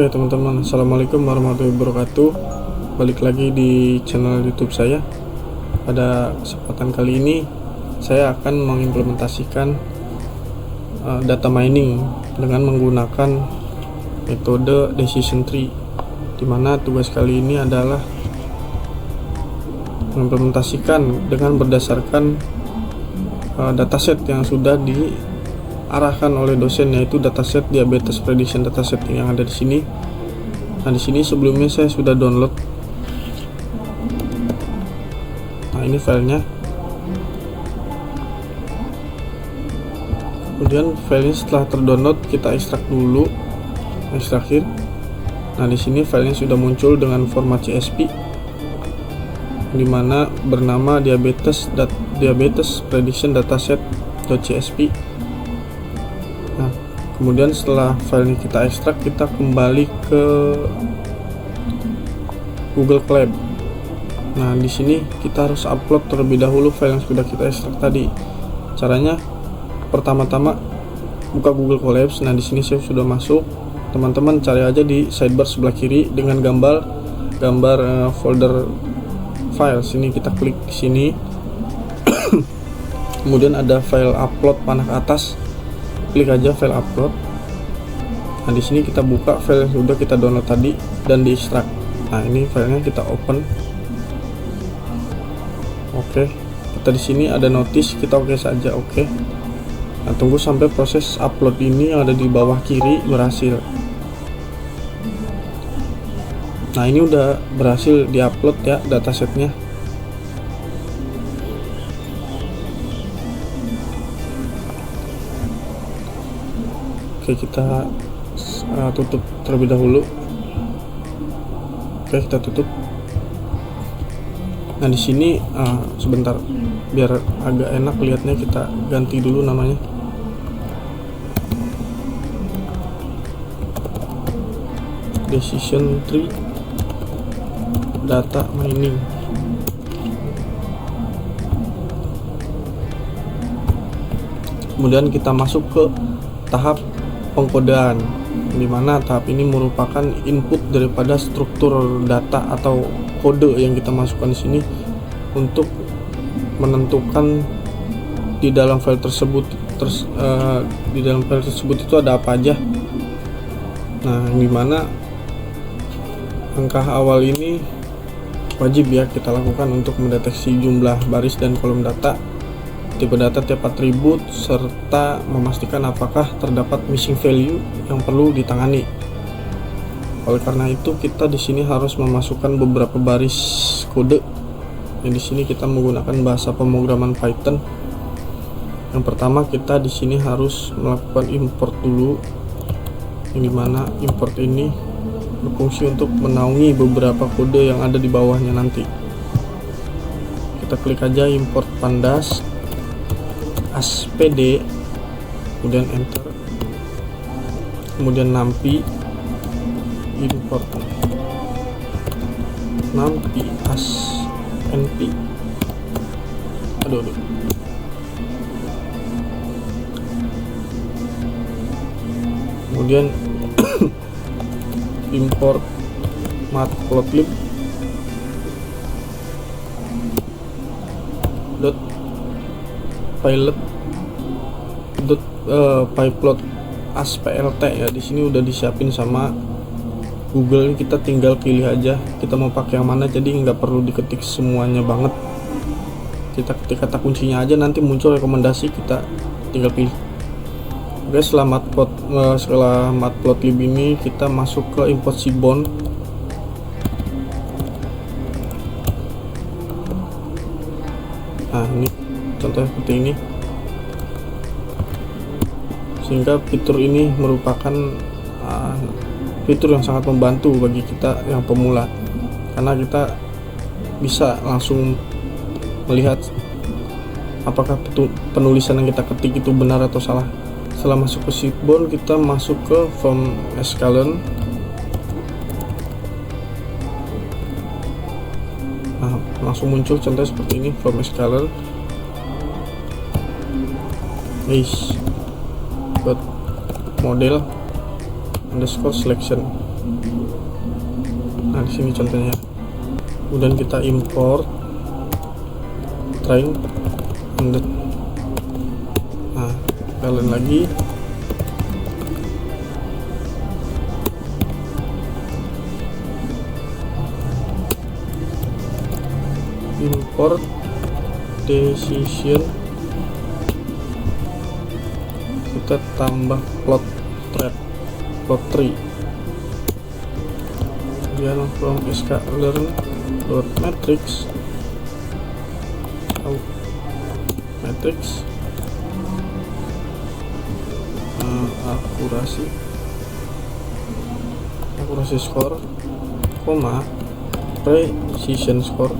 Oke teman-teman, assalamualaikum warahmatullahi wabarakatuh. Balik lagi di channel YouTube saya. Pada kesempatan kali ini saya akan mengimplementasikan data mining dengan menggunakan metode decision tree, dimana tugas kali ini adalah mengimplementasikan dengan berdasarkan dataset yang sudah diarahkan oleh dosen, yaitu dataset diabetes prediction dataset yang ada di sini. Nah, di sini sebelumnya saya sudah download. Nah, ini filenya. Kemudian filenya setelah terdownload kita ekstrak dulu, ekstrakir. Nah, di sini filenya sudah muncul dengan format CSV, dimana bernama diabetes prediction dataset.csv. Nah, kemudian setelah file ini kita ekstrak, kita kembali ke Google Colab. Nah, di sini kita harus upload terlebih dahulu file yang sudah kita ekstrak tadi. Caranya pertama-tama buka Google Colab. Nah, di sini saya sudah masuk. Teman-teman cari aja di sidebar sebelah kiri dengan gambar folder file. Sini kita klik sini. Kemudian ada file upload panah ke atas. Klik aja file upload. Nah, di sini kita buka file yang sudah kita download tadi dan diekstrak. Nah, ini filenya kita open. Oke. Kita di sini ada notice, kita oke saja, oke. Nah, tunggu sampai proses upload ini yang ada di bawah kiri berhasil. Nah, ini udah berhasil diupload ya datasetnya. Oke, kita tutup terlebih dahulu. Oke, kita tutup. Nah, di sini sebentar biar agak enak lihatnya, kita ganti dulu namanya. Decision tree data mining. Kemudian kita masuk ke tahap pengkodean, di mana tahap ini merupakan input daripada struktur data atau kode yang kita masukkan di sini untuk menentukan di dalam file tersebut itu ada apa aja. Nah, di mana langkah awal ini wajib ya kita lakukan untuk mendeteksi jumlah baris dan kolom data, tipe data, tiap atribut, serta memastikan apakah terdapat missing value yang perlu ditangani. Oleh karena itu, kita di sini harus memasukkan beberapa baris kode. Yang di sini kita menggunakan bahasa pemrograman Python. Yang pertama, kita di sini harus melakukan import dulu, yang dimana import ini berfungsi untuk menaungi beberapa kode yang ada di bawahnya nanti. Kita klik aja import pandas aspd, kemudian enter, kemudian numpy, import numpy asnp, aduh. Kemudian import matplotlib dot pilot dot pyplot asplt ya. Di sini udah disiapin sama Google, kita tinggal pilih aja kita mau pakai yang mana, jadi nggak perlu diketik semuanya banget. Kita ketik kata kuncinya aja, nanti muncul rekomendasi, kita tinggal pilih. Oke, setelah matplotlib ini kita masuk ke import seaborn. Nah, ini contohnya seperti ini. Sehingga fitur ini merupakan fitur yang sangat membantu bagi kita yang pemula, karena kita bisa langsung melihat apakah penulisan yang kita ketik itu benar atau salah. Setelah masuk ke seaborn, kita masuk ke form escalon. Nah, langsung muncul contohnya seperti ini, form escalon. Model underscore selection. Nah, di sini contohnya. Kemudian kita import train and nah, kalian lagi import decision, kita tambah plot tree, kemudian from sklearn.matrix matrix akurasi score, koma precision score,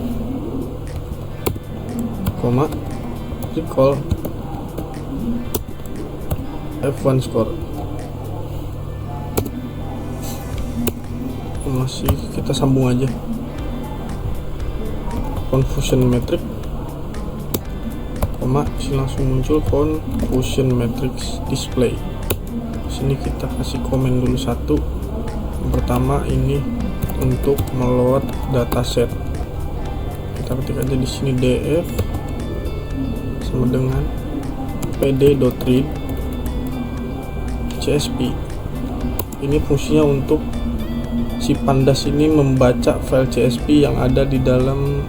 koma recall F1 score. Masih kita sambung aja confusion metric, koma sini langsung muncul confusion matrix display. Sini kita kasih komen dulu satu. Yang pertama ini untuk meload dataset, kita ketik aja di sini df sama dengan pd.read csp. Ini fungsinya untuk si pandas ini membaca file csp yang ada di dalam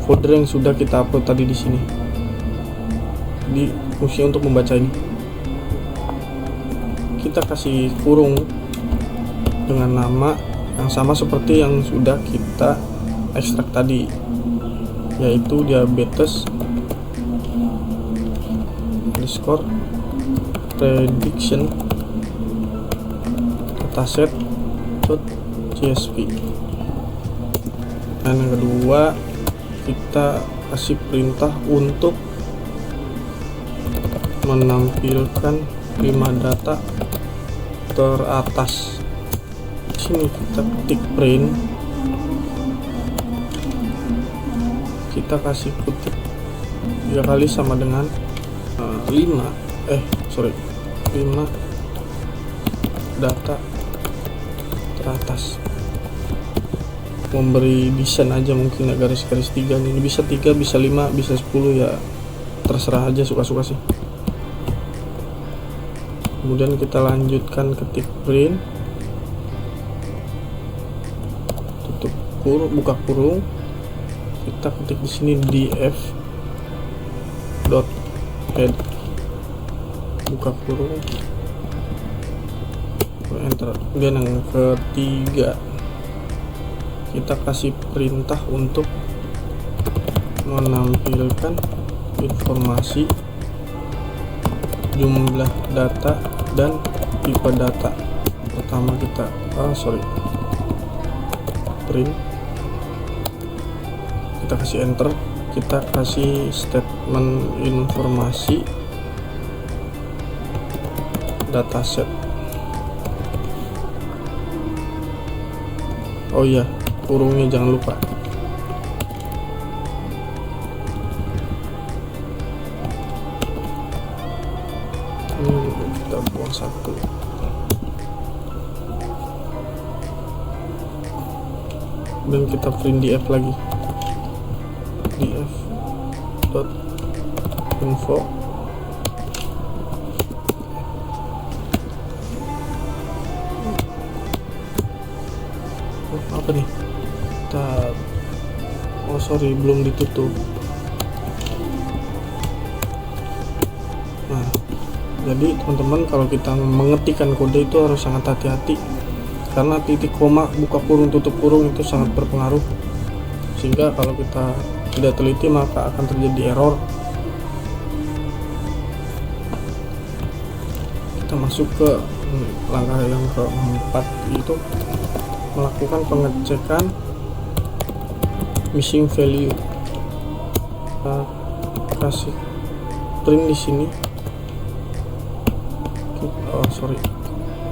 folder yang sudah kita upload tadi di sini. Jadi fungsinya untuk membaca ini. Kita kasih kurung dengan nama yang sama seperti yang sudah kita ekstrak tadi, yaitu diabetes underscore prediction dataset .csp. Dan yang kedua, kita kasih perintah untuk menampilkan 5 data teratas. Sini kita ketik print, kita kasih kutip 3 kali sama dengan 5 data teratas. Memberi desain aja mungkin ya, garis-garis 3 ini bisa 3, bisa 5, bisa 10, ya terserah aja, suka-suka sih. Kemudian kita lanjutkan ketik print, tutup kurung, buka kurung, kita ketik di sini df dot head, buka kurung, enter. Kemudian yang ketiga, kita kasih perintah untuk menampilkan informasi jumlah data dan tipe data. Pertama kita print, kita kasih enter, kita kasih statement informasi dataset. Oh iya, kurungnya jangan lupa. Kita buang satu. Dan kita print df lagi, df dot info. Apa nih? Belum ditutup. Nah, jadi teman-teman, kalau kita mengetikkan kode itu harus sangat hati-hati, karena titik koma, buka kurung, tutup kurung itu sangat berpengaruh, sehingga kalau kita tidak teliti maka akan terjadi error. Kita masuk ke langkah yang keempat, yaitu melakukan pengecekan missing value. Kita kasih print di sini.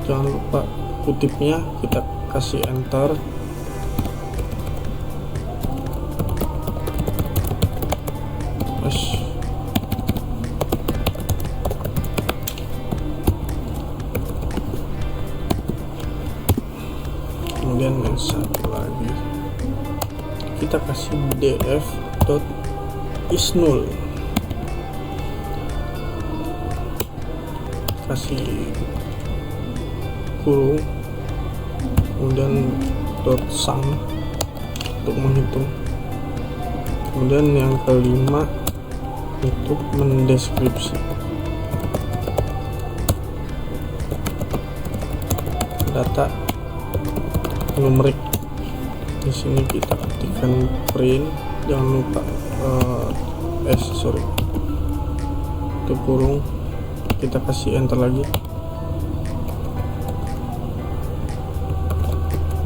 Jangan lupa kutipnya, kita kasih enter. satu lagi kita kasih df.isNull, kasih kurung, kemudian .sum untuk menghitung. Kemudian yang kelima untuk mendeskripsi data numerik. Di sini kita ketikkan print, jangan lupa itu kurung, kita kasih enter lagi,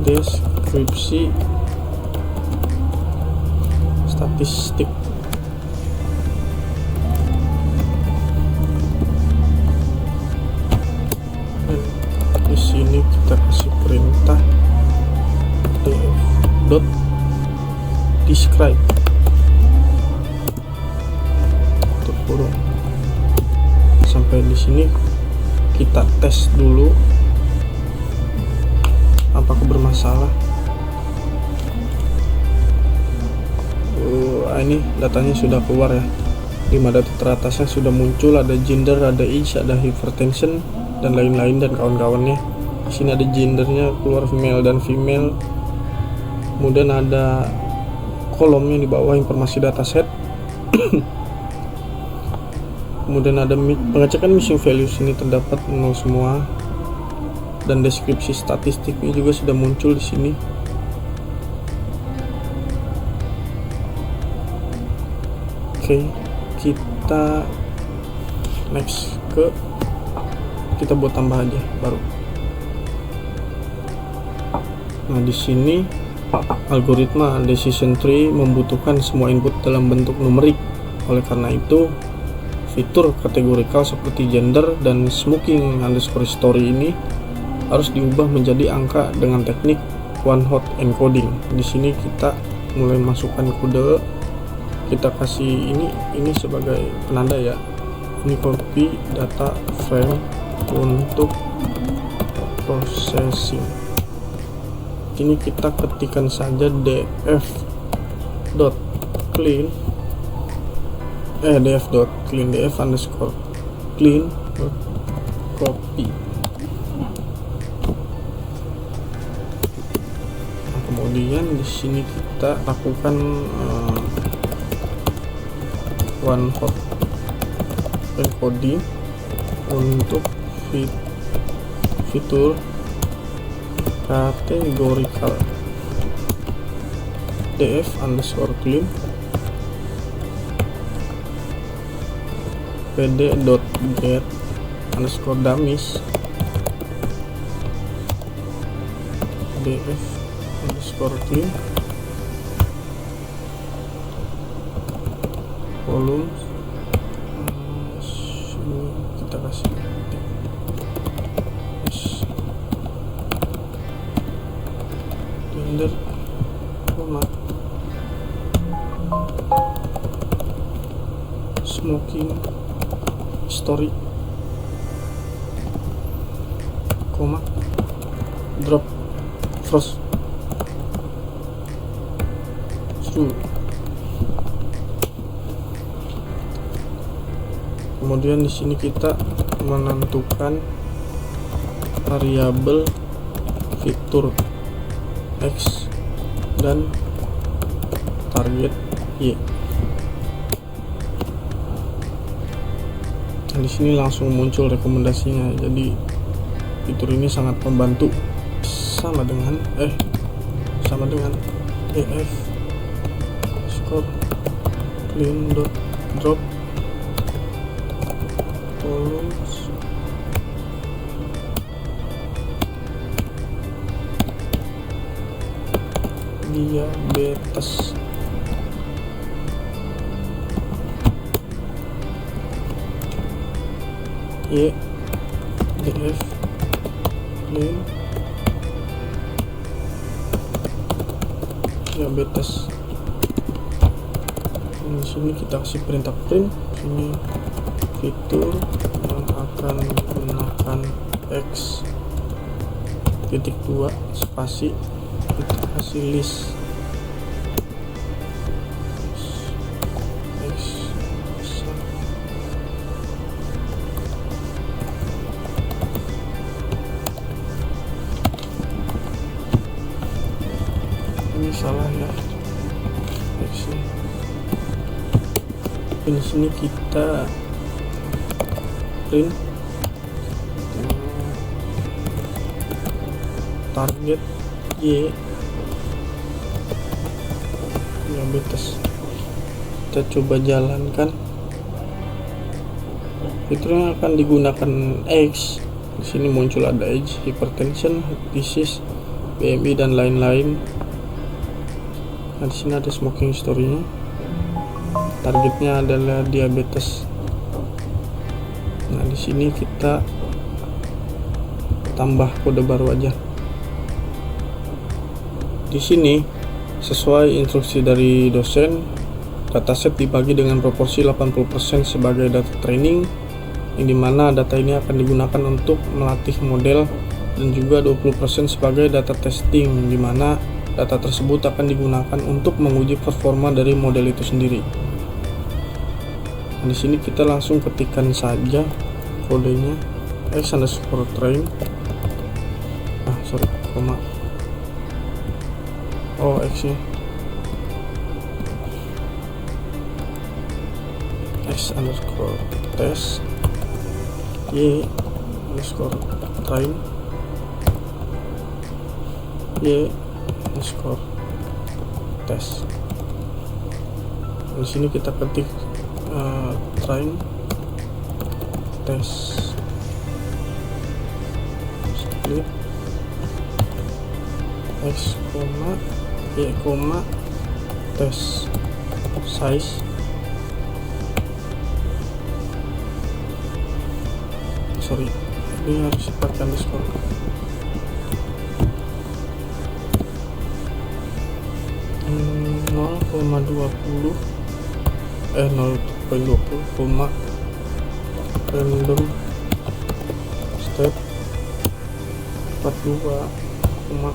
deskripsi statistik. Dan di sini kita kasih perintah df.describe untuk kurung. Sampai di sini kita tes dulu apakah bermasalah. Ini datanya sudah keluar ya. 5 data teratasnya sudah muncul, ada gender, ada age, ada hypertension dan lain-lain dan kawan-kawannya. Di sini ada gendernya keluar male dan female. Kemudian ada kolomnya di bawah informasi dataset. Kemudian ada pengecekan missing values, ini terdapat 0 semua, dan deskripsi statistiknya juga sudah muncul di sini. Oke, kita next kita buat tambah aja baru. Nah, di sini algoritma decision tree membutuhkan semua input dalam bentuk numerik. Oleh karena itu, fitur kategorikal seperti gender dan smoking underscore story ini harus diubah menjadi angka dengan teknik one hot encoding. Di sini kita mulai masukkan kode, kita kasih ini sebagai penanda ya. Ini copy data frame untuk processing. Ini kita ketikkan saja df.clean df underscore clean copy. Nah, kemudian di sini kita lakukan one hot encoding untuk fitur kategorikal df underscore clean pd.get underscore dummies df underscore clean volume. Kita kasih gender, smoking story, drop frost through. Kemudian di sini kita menentukan variabel fitur X dan target Y. Nah, di sini langsung muncul rekomendasinya. Jadi fitur ini sangat membantu. Sama dengan ef scope clean drop volumes diabetes. Y df clean diabetes. Di sini kita kasih perintah print. Ini fitur yang akan menggunakan X.2 spasi kita kasih list X besar. Ini salah ya, X nya. Di sini kita print target Y diabetes. Kita coba jalankan, fitur yang akan digunakan X. Di sini muncul ada age, hypertension, disease, BMI dan lain-lain. Nah, di sini ada smoking history-nya. Targetnya adalah diabetes. Nah, di sini kita tambah kode baru aja. Di sini sesuai instruksi dari dosen, dataset dibagi dengan proporsi 80% sebagai data training, yang dimana data ini akan digunakan untuk melatih model, dan juga 20% sebagai data testing, di mana data tersebut akan digunakan untuk menguji performa dari model itu sendiri. Di sini kita langsung ketikkan saja kodenya x_train, koma, x nya x_test y_train y_test. Di sini kita ketik train test split x, y, test size ini harus pakai underscore. Koma random step 42,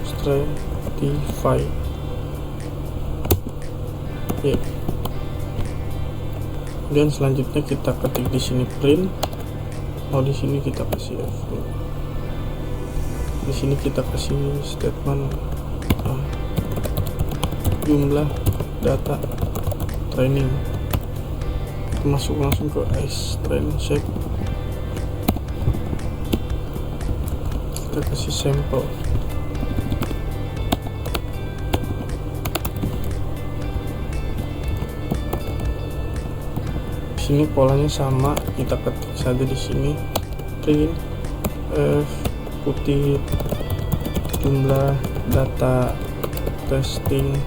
stratify ya. Dan selanjutnya kita ketik di sini print. Di sini kita kasih F. Di sini kita kasih statement jumlah data training. Masuk langsung ke train shape. Kita kasih sampel. Sini polanya sama, kita ketik saja di sini print f kutip jumlah data testing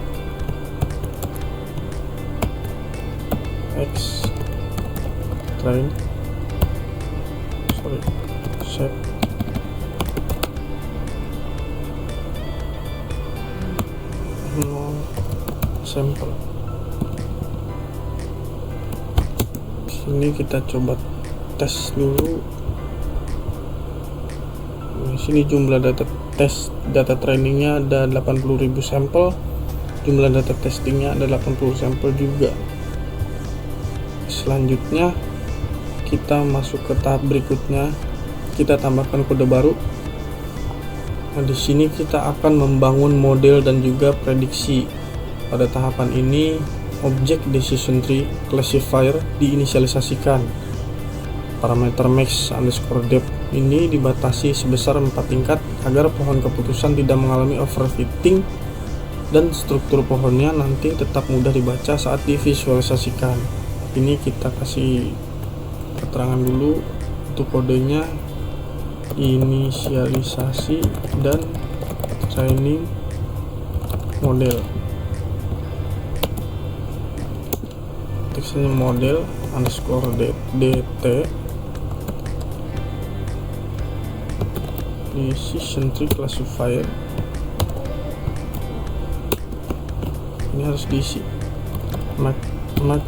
x train shape sampel. Ini kita coba tes dulu. Di sini jumlah data trainingnya ada 80.000 sampel, jumlah data testingnya ada 80 sampel juga. Selanjutnya kita masuk ke tahap berikutnya, kita tambahkan kode baru. Nah, di sini kita akan membangun model dan juga prediksi. Pada tahapan ini objek decision tree classifier diinisialisasikan. Parameter max_depth ini dibatasi sebesar 4 tingkat agar pohon keputusan tidak mengalami overfitting, dan struktur pohonnya nanti tetap mudah dibaca saat divisualisasikan. Ini kita kasih keterangan dulu untuk kodenya, inisialisasi dan training model. Teksnya model underscore dt decision tree classifier. Ini harus diisi max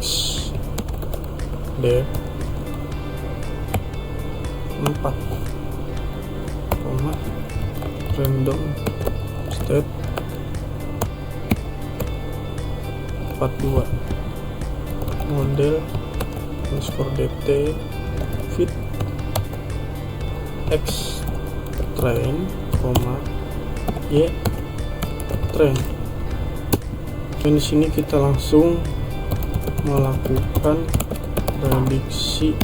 depth 4, random state 42 model underscore dt fit x train, y train. Dan di sini kita langsung melakukan prediksi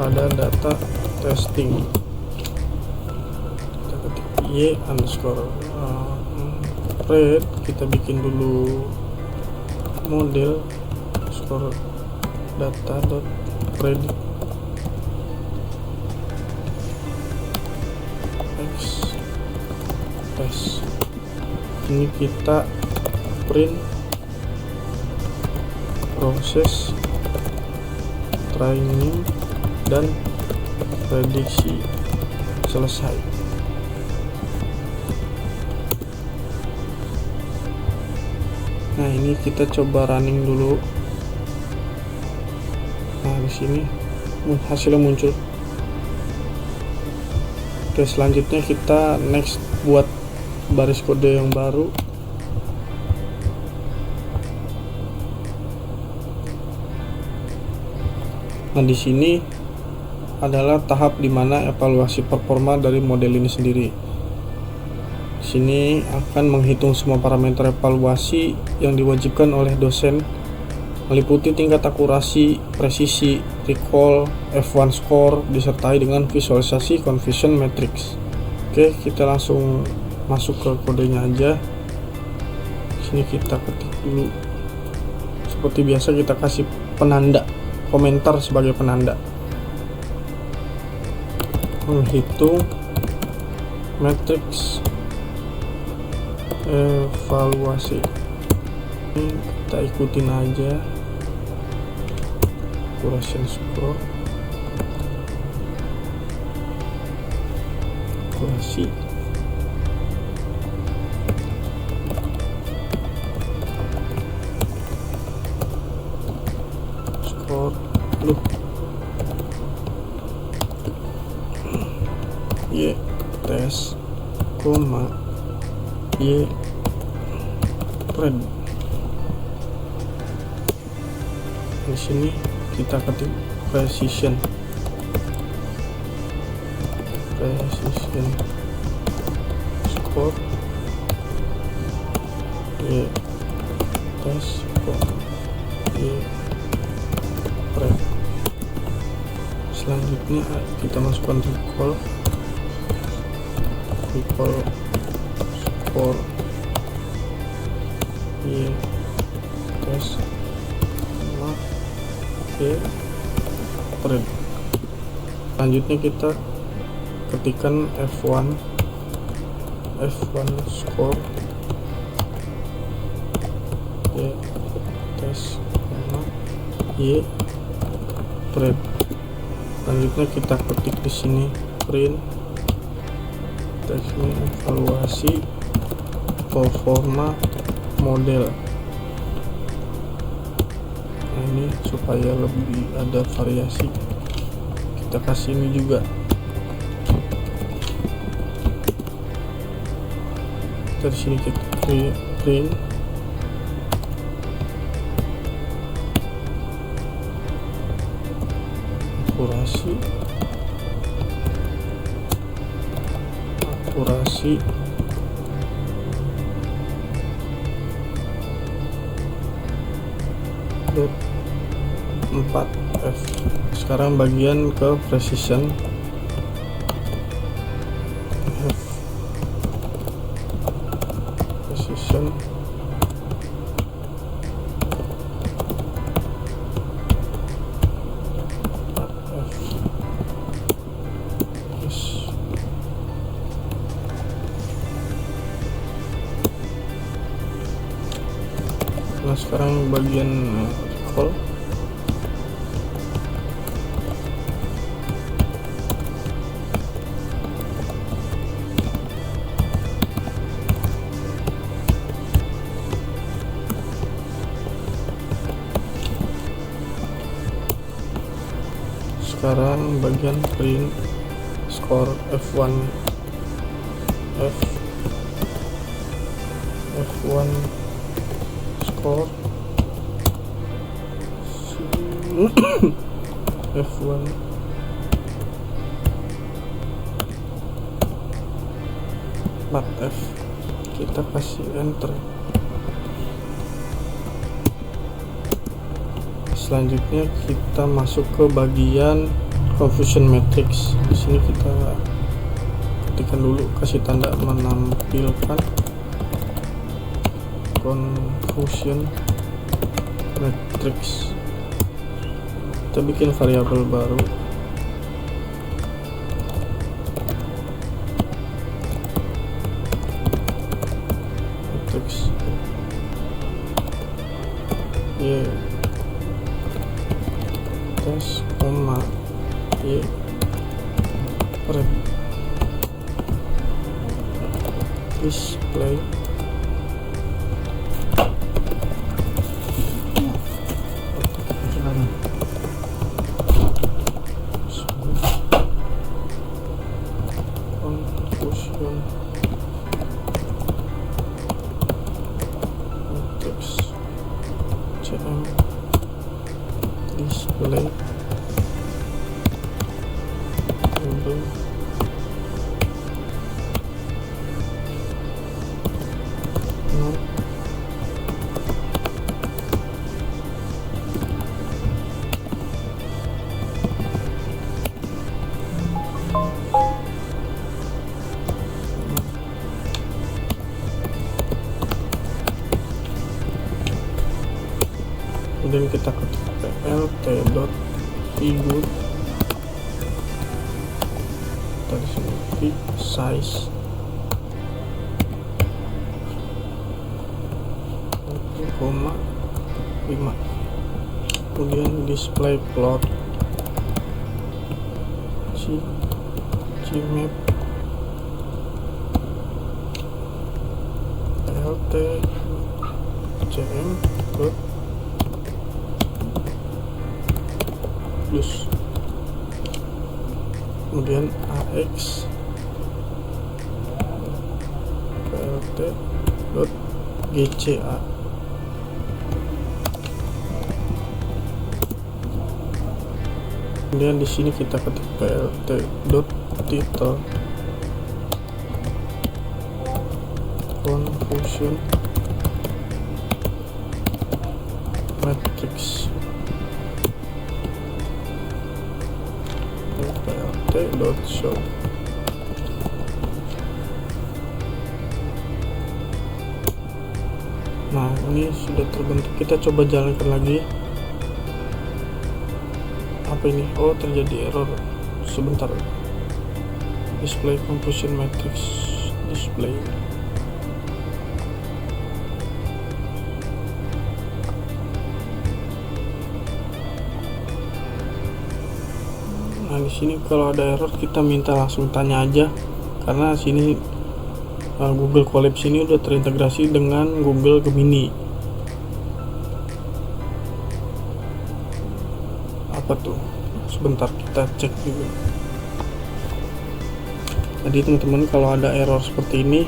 pada data testing. Kita ketik y underscore red, kita bikin dulu model underscore data dot predict x test. Ini kita print proses training dan prediksi selesai. Nah, ini kita coba running dulu. Nah, di sini hasilnya muncul. Oke, selanjutnya kita next buat baris kode yang baru. Nah, di sini adalah tahap dimana evaluasi performa dari model ini sendiri. Di sini akan menghitung semua parameter evaluasi yang diwajibkan oleh dosen, meliputi tingkat akurasi, presisi, recall, F1 score, disertai dengan visualisasi confusion matrix. Oke, kita langsung masuk ke kodenya aja. Di sini kita ketik dulu. Seperti biasa kita kasih penanda, komentar sebagai penanda. Menghitung matriks evaluasi. Ini kita ikutin aja. Accuracy score, akurasi, score, y tes, y red. Di sini kita ketik precision score, y tes, y red. Selanjutnya kita masukkan recall score, y tes, y red. Selanjutnya kita ketikkan F1 score, y tes, y red. Selanjutnya kita ketik di sini print teksnya evaluasi performa model. Nah, ini supaya lebih ada variasi, kita kasih ini juga. Dari sini kita print akurasi dot 4F. Sekarang bagian ke precision. Precision Nah, sekarang bagian recall. Sekarang bagian print score F1 F1 score F1 F, kita kasih enter. Selanjutnya kita masuk ke bagian confusion matrix. Di sini kita ketikkan dulu, kasih tanda menampilkan confusion matrix. Kita bikin variabel baru, matrix tes koma red display confusion matrix cm display label no kemudian kita ketik lt.figur, dari sini fit size 1,5, kemudian display plot gmap lt cm plus, kemudian ax plt.gca, kemudian di sini kita ketik plt.title confusion matrix plt.show. Nah, ini sudah terbentuk. Kita coba jalankan lagi. Apa ini? Oh, terjadi error. Sebentar. Display confusion matrix display. Nah, di sini kalau ada error kita minta langsung tanya aja, karena sini Google Colab sini udah terintegrasi dengan Google Gemini. Apa tuh? Sebentar kita cek dulu. Jadi teman-teman, kalau ada error seperti ini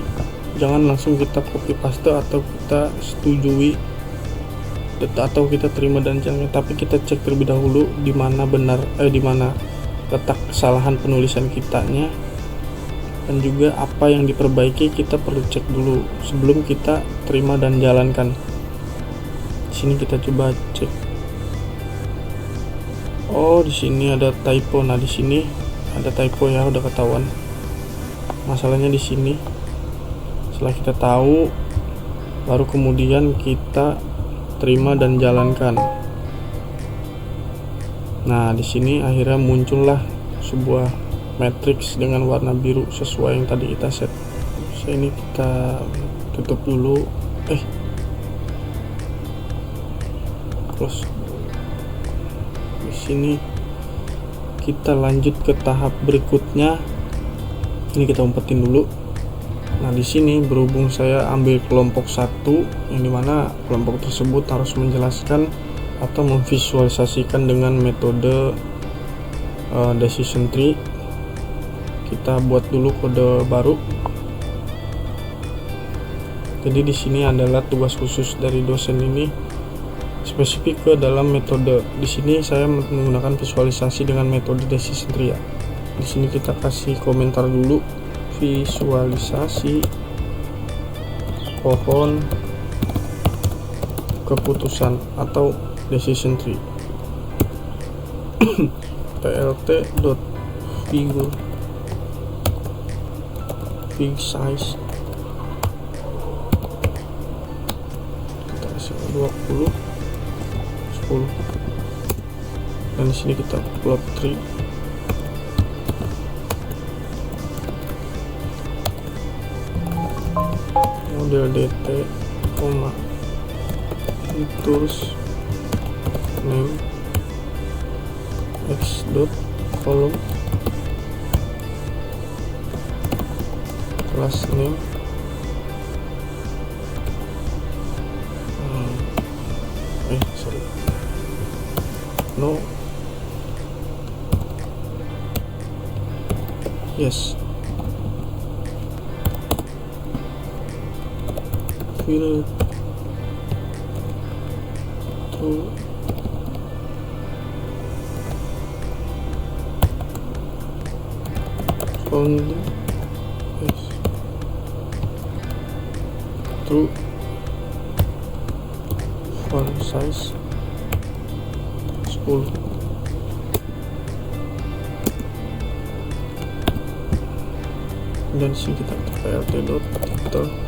jangan langsung kita copy paste atau kita setujui atau kita terima dan jangan, tapi kita cek terlebih dahulu di mana benar di mana letak kesalahan penulisan kitanya, dan juga apa yang diperbaiki kita perlu cek dulu sebelum kita terima dan jalankan. Di sini kita coba cek. Oh, di sini ada typo. Nah, di sini ada typo ya, udah ketahuan. Masalahnya di sini. Setelah kita tahu, baru kemudian kita terima dan jalankan. Nah, di sini akhirnya muncullah sebuah matrix dengan warna biru sesuai yang tadi kita set. Ini kita tutup dulu. Close. Di sini kita lanjut ke tahap berikutnya. Ini kita umpetin dulu. Nah, di sini berhubung saya ambil kelompok 1, yang dimana kelompok tersebut harus menjelaskan atau memvisualisasikan dengan metode decision tree. Kita buat dulu kode baru Jadi di sini adalah tugas khusus dari dosen ini spesifik ke dalam metode. Di sini saya menggunakan visualisasi dengan metode decision tree ya. Di sini kita kasih komentar dulu, visualisasi pohon keputusan atau decision tree. plt.figure fig size kita kasih 20 10, dan di sini kita plot tree. Model dt, features name x dot column class name sorry no yes fill to only yes true font size 10. Dan sini kita plt.title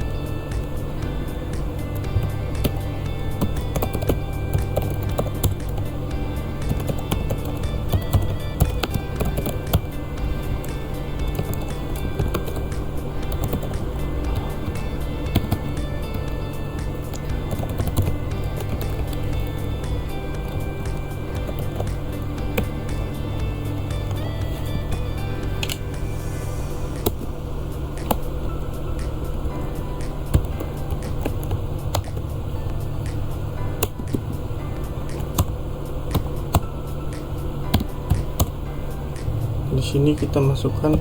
di sini kita masukkan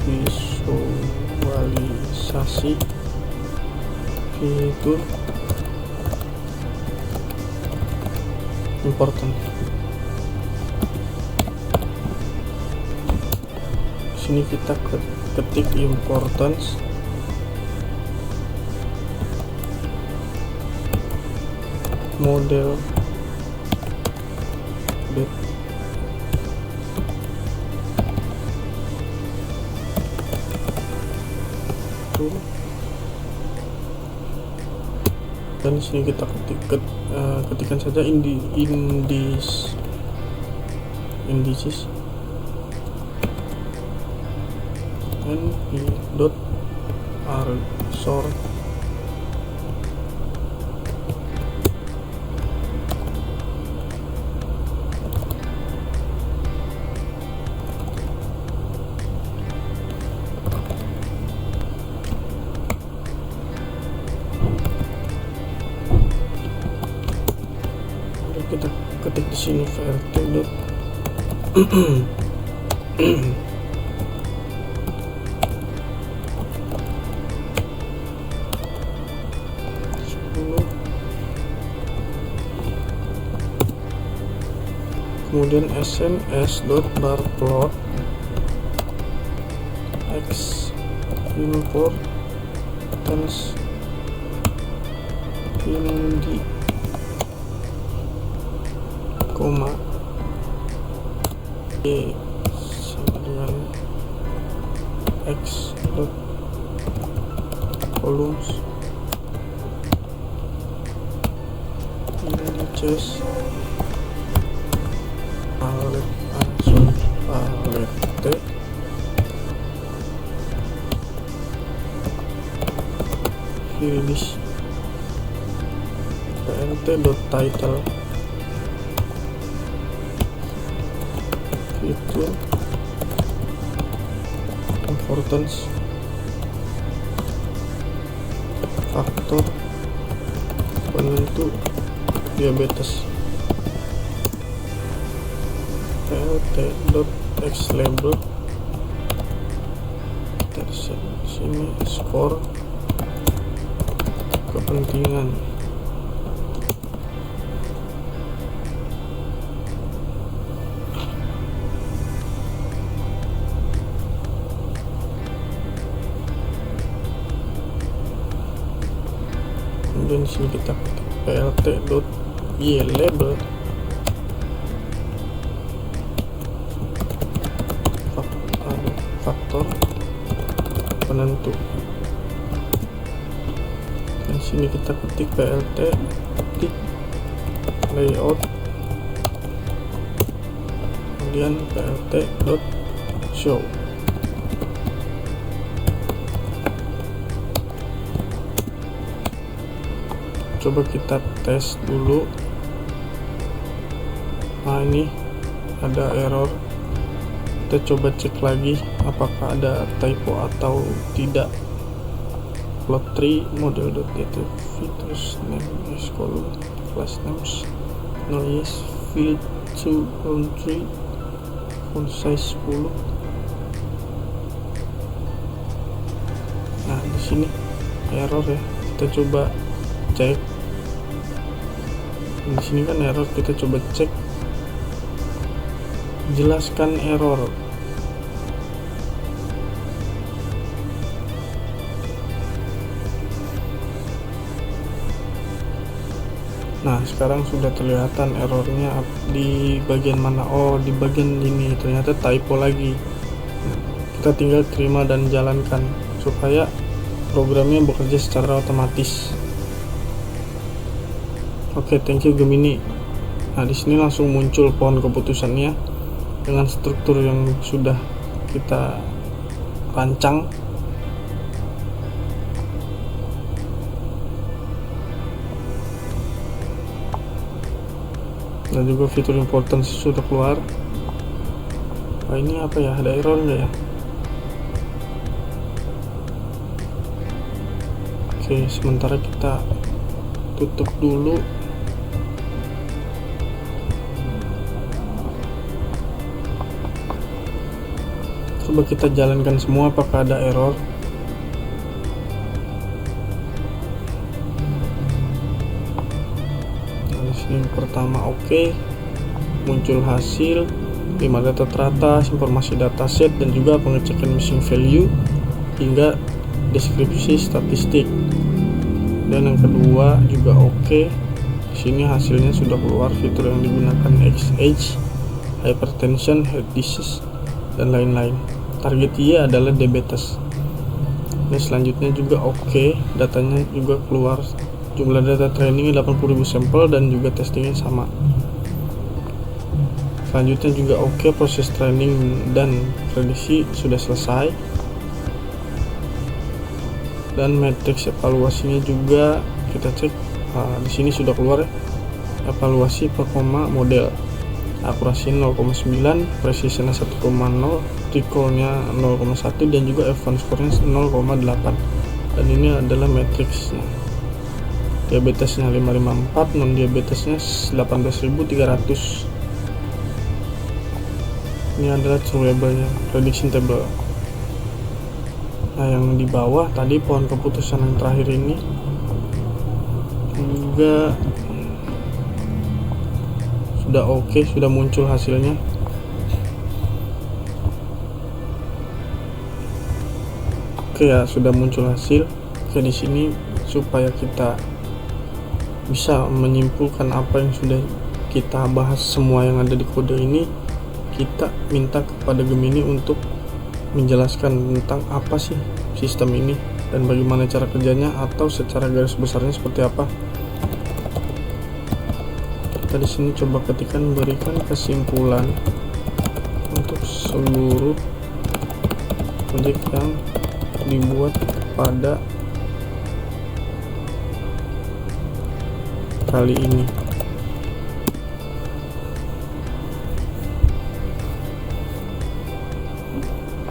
visualisasi fitur important. Di sini kita ketik importance model dan di sini kita ketikkan saja indices np.arsort kita ketik di sini vrt dot kemudian sms dot bar plot x import trans indi koma sama dengan x dot columns indices palette finish plt dot title itu importance faktor penentu diabetes plt.xlabel kita di sini score kepentingan. Kemudian di sini kita ketik plt.ylabel faktor penentu. Di sini kita ketik plt.layout, kemudian plt.show. Coba kita tes dulu. Nah, ini ada error. Kita coba cek lagi apakah ada typo atau tidak. Plot3 model.data features name is column class names noise field 2 on 3 font size 10. Nah, di sini error ya. Kita coba cek. Di sini kan error, kita coba cek. Jelaskan error. Nah, sekarang sudah kelihatan errornya di bagian mana. Oh, di bagian ini ternyata typo lagi. Kita tinggal terima dan jalankan supaya programnya bekerja secara otomatis. Oke, thank you Gemini. Nah, di sini langsung muncul pohon keputusannya dengan struktur yang sudah kita rancang. Dan juga fitur importance sudah keluar. Nah, ini apa ya? Ada error nggak ya? Oke, sementara kita tutup dulu. Coba kita jalankan semua apakah ada error. Nah, di sini pertama oke. Muncul hasil 5 data teratas, informasi dataset, dan juga pengecekan missing value hingga deskripsi statistik. Dan yang kedua juga oke. Di sini hasilnya sudah keluar, fitur yang digunakan XH, hypertension, heart disease, dan lain-lain. Target Y adalah diabetes. Dan selanjutnya juga oke, datanya juga keluar. Jumlah data training 80.000 sampel dan juga testingnya sama. Selanjutnya juga oke, proses training dan prediksi sudah selesai. Dan matriks evaluasinya juga kita cek. Di sini sudah keluar ya. Evaluasi performa model. Akurasi 0,9, precision 1,0, recall-nya 0,1, dan juga advance score-nya 0,8. Dan ini adalah matriksnya. Diabetesnya 554, non diabetesnya 18.300. Ini adalah true-nya, prediction table. Nah, yang di bawah tadi pohon keputusan yang terakhir ini juga sudah oke, sudah muncul hasilnya. Oke ya, sudah muncul hasil. Oke, di sini supaya kita bisa menyimpulkan apa yang sudah kita bahas semua yang ada di kode ini, kita minta kepada Gemini untuk menjelaskan tentang apa sih sistem ini dan bagaimana cara kerjanya, atau secara garis besarnya seperti apa. Kita di sini coba ketikkan berikan kesimpulan untuk seluruh proyek yang dibuat pada kali ini.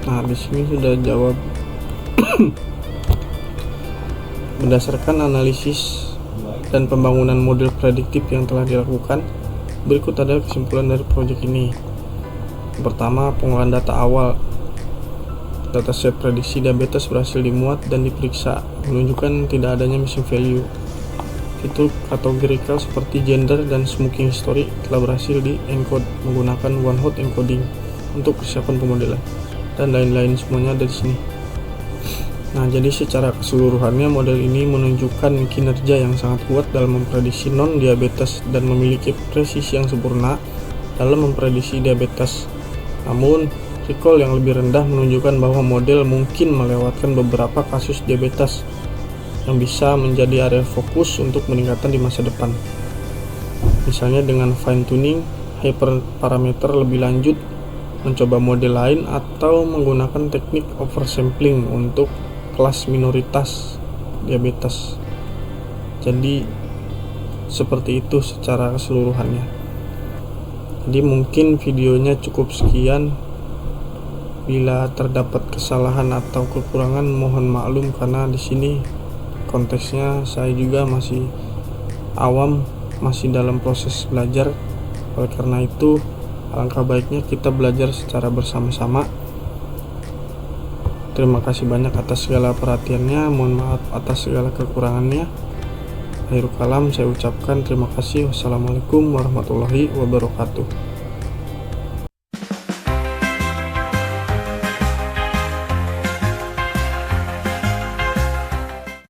Nah, di sini sudah jawab. Berdasarkan analisis dan pembangunan model prediktif yang telah dilakukan, berikut adalah kesimpulan dari proyek ini. Pertama, pengolahan data awal. Dataset prediksi diabetes berhasil dimuat dan diperiksa, menunjukkan tidak adanya missing value. Fitur kategorikal seperti gender dan smoking history telah berhasil di-encode menggunakan one hot encoding untuk persiapan pemodelan dan lain-lain, semuanya ada di sini. Nah, jadi secara keseluruhannya model ini menunjukkan kinerja yang sangat kuat dalam memprediksi non-diabetes dan memiliki presisi yang sempurna dalam memprediksi diabetes. Namun, recall yang lebih rendah menunjukkan bahwa model mungkin melewatkan beberapa kasus diabetes yang bisa menjadi area fokus untuk meningkatkan di masa depan. Misalnya dengan fine-tuning hyperparameter lebih lanjut, mencoba model lain, atau menggunakan teknik oversampling untuk kelas minoritas diabetes. Jadi seperti itu secara keseluruhannya. Jadi mungkin videonya cukup sekian. Bila terdapat kesalahan atau kekurangan mohon maklum, karena di sini konteksnya saya juga masih awam, masih dalam proses belajar. Oleh karena itu, alangkah baiknya kita belajar secara bersama-sama. Terima kasih banyak atas segala perhatiannya. Mohon maaf atas segala kekurangannya. Akhirul kalam saya ucapkan terima kasih. Wassalamualaikum warahmatullahi wabarakatuh.